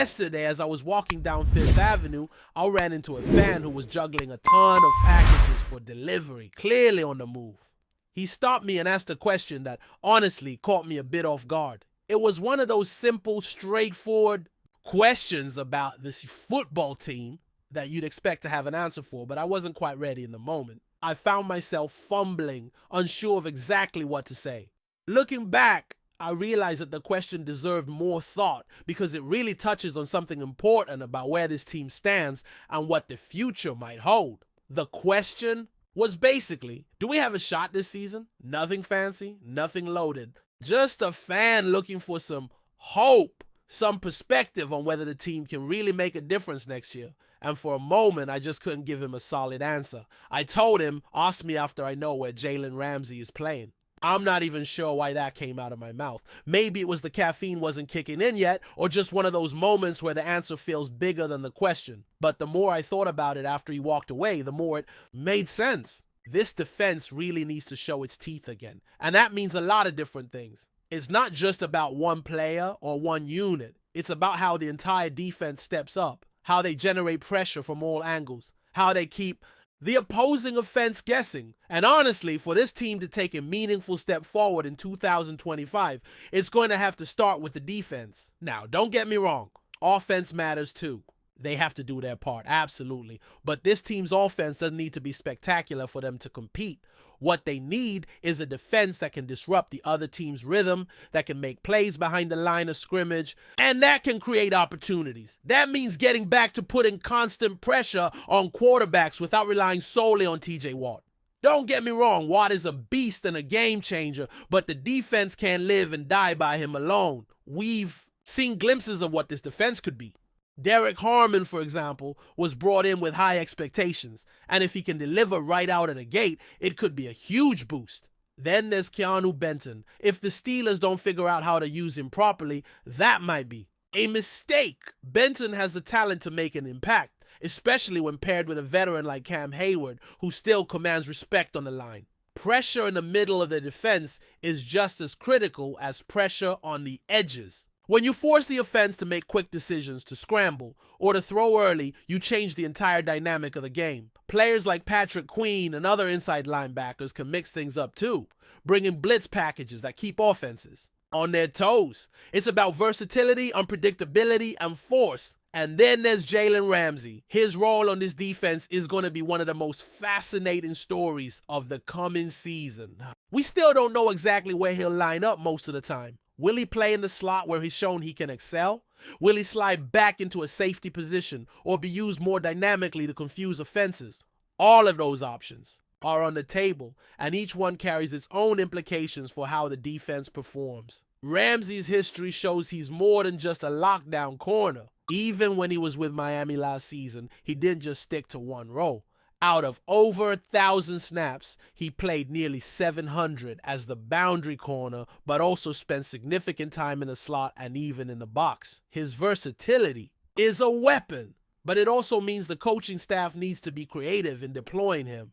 Yesterday, as I was walking down Fifth Avenue, I ran into a fan who was juggling a ton of packages for delivery, clearly on the move. He stopped me and asked a question that honestly caught me a bit off guard. It was one of those simple, straightforward questions about this football team that you'd expect to have an answer for, but I wasn't quite ready in the moment. I found myself fumbling, unsure of exactly what to say. Looking back, I realized that the question deserved more thought because it really touches on something important about where this team stands and what the future might hold. The question was basically, do we have a shot this season? Nothing fancy, nothing loaded. Just a fan looking for some hope, some perspective on whether the team can really make a difference next year. And for a moment, I just couldn't give him a solid answer. I told him, ask me after I know where Jaylen Ramsay is playing. I'm not even sure why that came out of my mouth. Maybe it was the caffeine wasn't kicking in yet, or just one of those moments where the answer feels bigger than the question. But the more I thought about it after he walked away, the more it made sense. This defense really needs to show its teeth again. And that means a lot of different things. It's not just about one player or one unit. It's about how the entire defense steps up, how they generate pressure from all angles, how they keep the opposing offense guessing. And honestly, for this team to take a meaningful step forward in 2025, it's going to have to start with the defense. Now, don't get me wrong. Offense matters too. They have to do their part, absolutely. But this team's offense doesn't need to be spectacular for them to compete. What they need is a defense that can disrupt the other team's rhythm, that can make plays behind the line of scrimmage, and that can create opportunities. That means getting back to putting constant pressure on quarterbacks without relying solely on TJ Watt. Don't get me wrong, Watt is a beast and a game changer, but the defense can't live and die by him alone. We've seen glimpses of what this defense could be. Derek Harmon, for example, was brought in with high expectations, and if he can deliver right out of the gate, it could be a huge boost. Then there's Keanu Benton. If the Steelers don't figure out how to use him properly, that might be a mistake. Benton has the talent to make an impact, especially when paired with a veteran like Cam Hayward, who still commands respect on the line. Pressure in the middle of the defense is just as critical as pressure on the edges. When you force the offense to make quick decisions, to scramble, or to throw early, you change the entire dynamic of the game. Players like Patrick Queen and other inside linebackers can mix things up too, bringing blitz packages that keep offenses on their toes. It's about versatility, unpredictability, and force. And then there's Jaylen Ramsay. His role on this defense is going to be one of the most fascinating stories of the coming season. We still don't know exactly where he'll line up most of the time. Will he play in the slot where he's shown he can excel? Will he slide back into a safety position or be used more dynamically to confuse offenses? All of those options are on the table, and each one carries its own implications for how the defense performs. Ramsey's history shows he's more than just a lockdown corner. Even when he was with Miami last season, he didn't just stick to one role. Out of over 1,000 snaps, he played nearly 700 as the boundary corner, but also spent significant time in the slot and even in the box. His versatility is a weapon, but it also means the coaching staff needs to be creative in deploying him.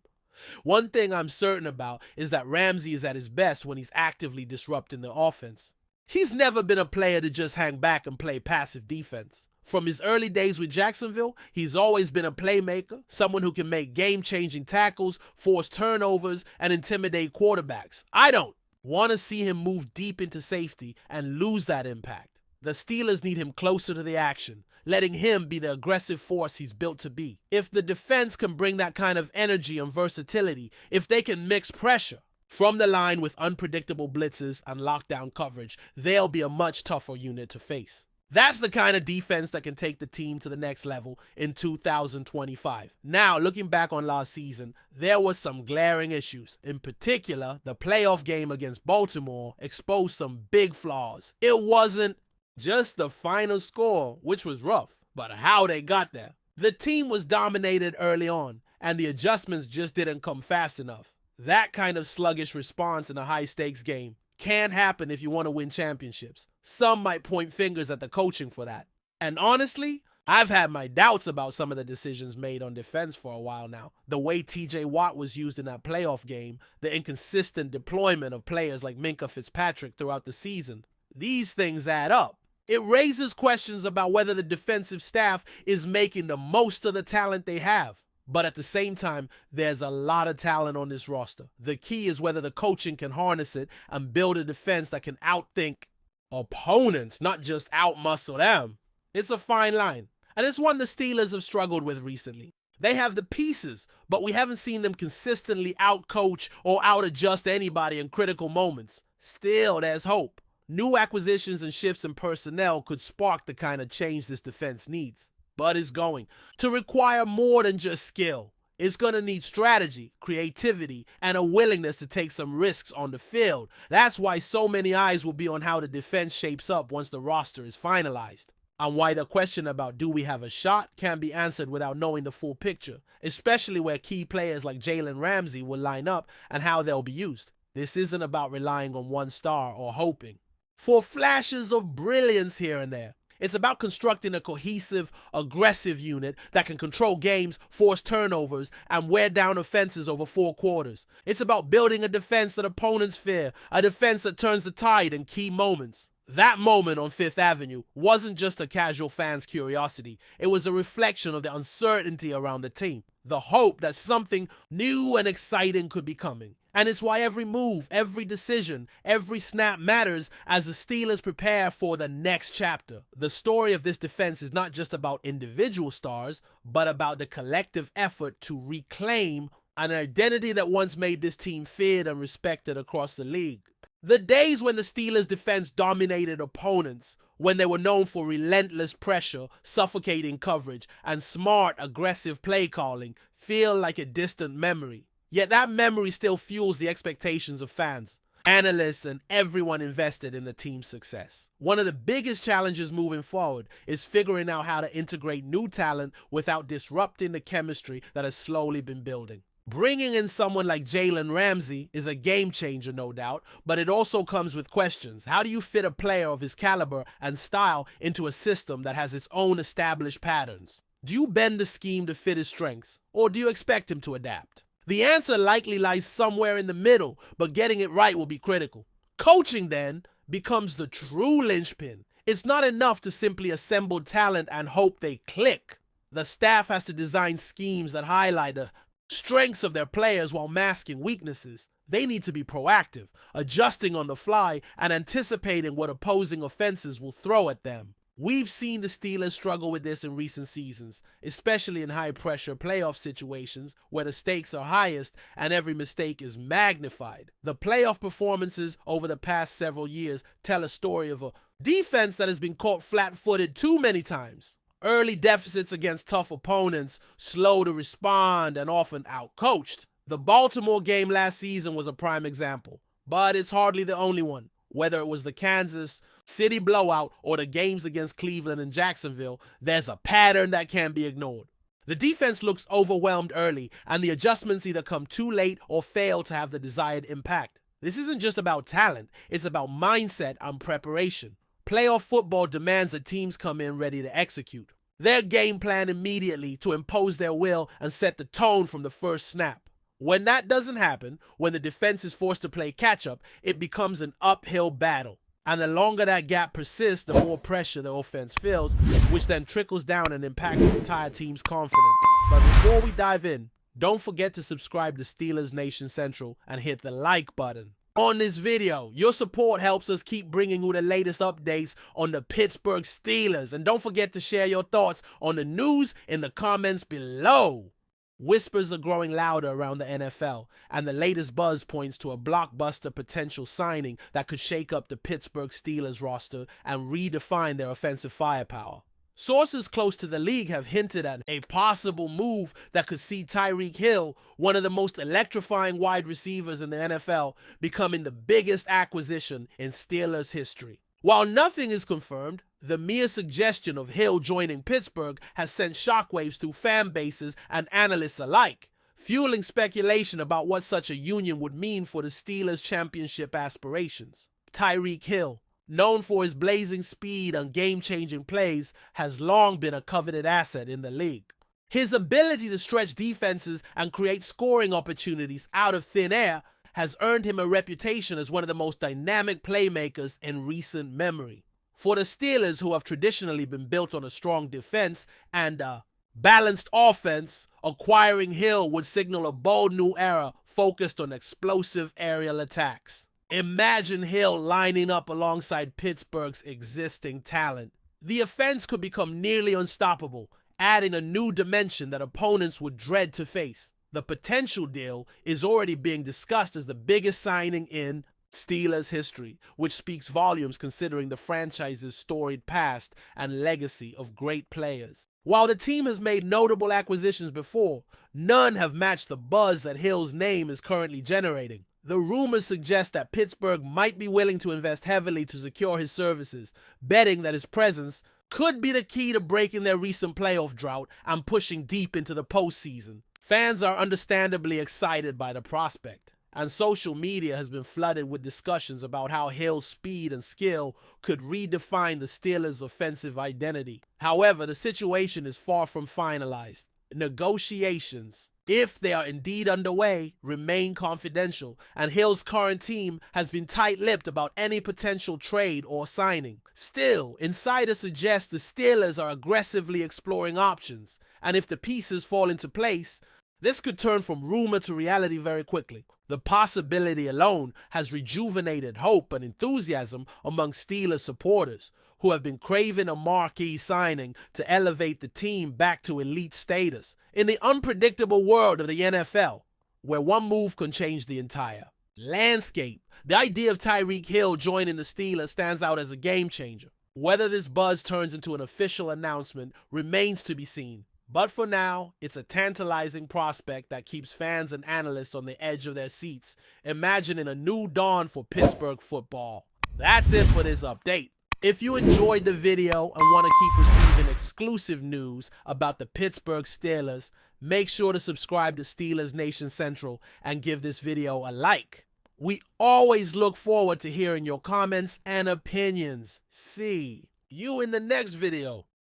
One thing I'm certain about is that Ramsay is at his best when he's actively disrupting the offense. He's never been a player to just hang back and play passive defense. From his early days with Jacksonville, he's always been a playmaker, someone who can make game-changing tackles, force turnovers, and intimidate quarterbacks. I don't want to see him move deep into safety and lose that impact. The Steelers need him closer to the action, letting him be the aggressive force he's built to be. If the defense can bring that kind of energy and versatility, if they can mix pressure from the line with unpredictable blitzes and lockdown coverage, they'll be a much tougher unit to face. That's the kind of defense that can take the team to the next level in 2025. Now, looking back on last season, there were some glaring issues. In particular, the playoff game against Baltimore exposed some big flaws. It wasn't just the final score, which was rough, but how they got there. The team was dominated early on, and the adjustments just didn't come fast enough. That kind of sluggish response in a high-stakes game can happen if you want to win championships. Some might point fingers at the coaching for that. And honestly, I've had my doubts about some of the decisions made on defense for a while now. The way TJ Watt was used in that playoff game, the inconsistent deployment of players like Minkah Fitzpatrick throughout the season. These things add up. It raises questions about whether the defensive staff is making the most of the talent they have. But at the same time, there's a lot of talent on this roster. The key is whether the coaching can harness it and build a defense that can outthink opponents, not just outmuscle them. It's a fine line, and it's one the Steelers have struggled with recently. They have the pieces, but we haven't seen them consistently outcoach or outadjust anybody in critical moments. Still, there's hope. New acquisitions and shifts in personnel could spark the kind of change this defense needs. But it's going to require more than just skill. It's going to need strategy, creativity, and a willingness to take some risks on the field. That's why so many eyes will be on how the defense shapes up once the roster is finalized. And why the question about do we have a shot can be answered without knowing the full picture, especially where key players like Jaylen Ramsay will line up and how they'll be used. This isn't about relying on one star or hoping for flashes of brilliance here and there. It's about constructing a cohesive, aggressive unit that can control games, force turnovers, and wear down offenses over 4 quarters. It's about building a defense that opponents fear, a defense that turns the tide in key moments. That moment on Fifth Avenue wasn't just a casual fan's curiosity. It was a reflection of the uncertainty around the team, the hope that something new and exciting could be coming. And it's why every move, every decision, every snap matters as the Steelers prepare for the next chapter. The story of this defense is not just about individual stars, but about the collective effort to reclaim an identity that once made this team feared and respected across the league. The days when the Steelers' defense dominated opponents, when they were known for relentless pressure, suffocating coverage, and smart, aggressive play calling, feel like a distant memory. Yet that memory still fuels the expectations of fans, analysts, and everyone invested in the team's success. One of the biggest challenges moving forward is figuring out how to integrate new talent without disrupting the chemistry that has slowly been building. Bringing in someone like Jaylen Ramsay is a game changer, no doubt, but it also comes with questions. How do you fit a player of his caliber and style into a system that has its own established patterns? Do you bend the scheme to fit his strengths, or do you expect him to adapt? The answer likely lies somewhere in the middle, but getting it right will be critical. Coaching, then, becomes the true linchpin. It's not enough to simply assemble talent and hope they click. The staff has to design schemes that highlight the strengths of their players while masking weaknesses. They need to be proactive, adjusting on the fly and anticipating what opposing offenses will throw at them. We've seen the Steelers struggle with this in recent seasons, especially in high-pressure playoff situations where the stakes are highest and every mistake is magnified. The playoff performances over the past several years tell a story of a defense that has been caught flat-footed too many times. Early deficits against tough opponents, slow to respond, and often outcoached. The Baltimore game last season was a prime example, but it's hardly the only one. Whether it was the Kansas City blowout or the games against Cleveland and Jacksonville, there's a pattern that can't be ignored. The defense looks overwhelmed early, and the adjustments either come too late or fail to have the desired impact. This isn't just about talent, it's about mindset and preparation. Playoff football demands that teams come in ready to execute. Their game plan immediately to impose their will and set the tone from the first snap. When that doesn't happen, when the defense is forced to play catch-up, it becomes an uphill battle. And the longer that gap persists, the more pressure the offense feels, which then trickles down and impacts the entire team's confidence. But before we dive in, don't forget to subscribe to Steelers Nation Central and hit the like button. On this video, your support helps us keep bringing you the latest updates on the Pittsburgh Steelers. And don't forget to share your thoughts on the news in the comments below. Whispers are growing louder around the NFL, and the latest buzz points to a blockbuster potential signing that could shake up the Pittsburgh Steelers roster and redefine their offensive firepower. Sources close to the league have hinted at a possible move that could see Tyreek Hill, one of the most electrifying wide receivers in the NFL, becoming the biggest acquisition in Steelers history. While nothing is confirmed, the mere suggestion of Hill joining Pittsburgh has sent shockwaves through fan bases and analysts alike, fueling speculation about what such a union would mean for the Steelers' championship aspirations. Tyreek Hill, known for his blazing speed and game-changing plays, has long been a coveted asset in the league. His ability to stretch defenses and create scoring opportunities out of thin air has earned him a reputation as one of the most dynamic playmakers in recent memory. For the Steelers, who have traditionally been built on a strong defense and a balanced offense, acquiring Hill would signal a bold new era focused on explosive aerial attacks. Imagine Hill lining up alongside Pittsburgh's existing talent. The offense could become nearly unstoppable, adding a new dimension that opponents would dread to face. The potential deal is already being discussed as the biggest signing in Steelers history, which speaks volumes considering the franchise's storied past and legacy of great players. While the team has made notable acquisitions before, none have matched the buzz that Hill's name is currently generating. The rumors suggest that Pittsburgh might be willing to invest heavily to secure his services, betting that his presence could be the key to breaking their recent playoff drought and pushing deep into the postseason. Fans are understandably excited by the prospect, and social media has been flooded with discussions about how Hill's speed and skill could redefine the Steelers' offensive identity. However, the situation is far from finalized. Negotiations, if they are indeed underway, remain confidential, and Hill's current team has been tight-lipped about any potential trade or signing. Still, insiders suggest the Steelers are aggressively exploring options, and if the pieces fall into place, this could turn from rumor to reality very quickly. The possibility alone has rejuvenated hope and enthusiasm among Steelers supporters, who have been craving a marquee signing to elevate the team back to elite status. In the unpredictable world of the NFL, where one move can change the entire landscape, the idea of Tyreek Hill joining the Steelers stands out as a game changer. Whether this buzz turns into an official announcement remains to be seen. But for now, it's a tantalizing prospect that keeps fans and analysts on the edge of their seats, imagining a new dawn for Pittsburgh football. That's it for this update. If you enjoyed the video and want to keep receiving exclusive news about the Pittsburgh Steelers, make sure to subscribe to Steelers Nation Central and give this video a like. We always look forward to hearing your comments and opinions. See you in the next video.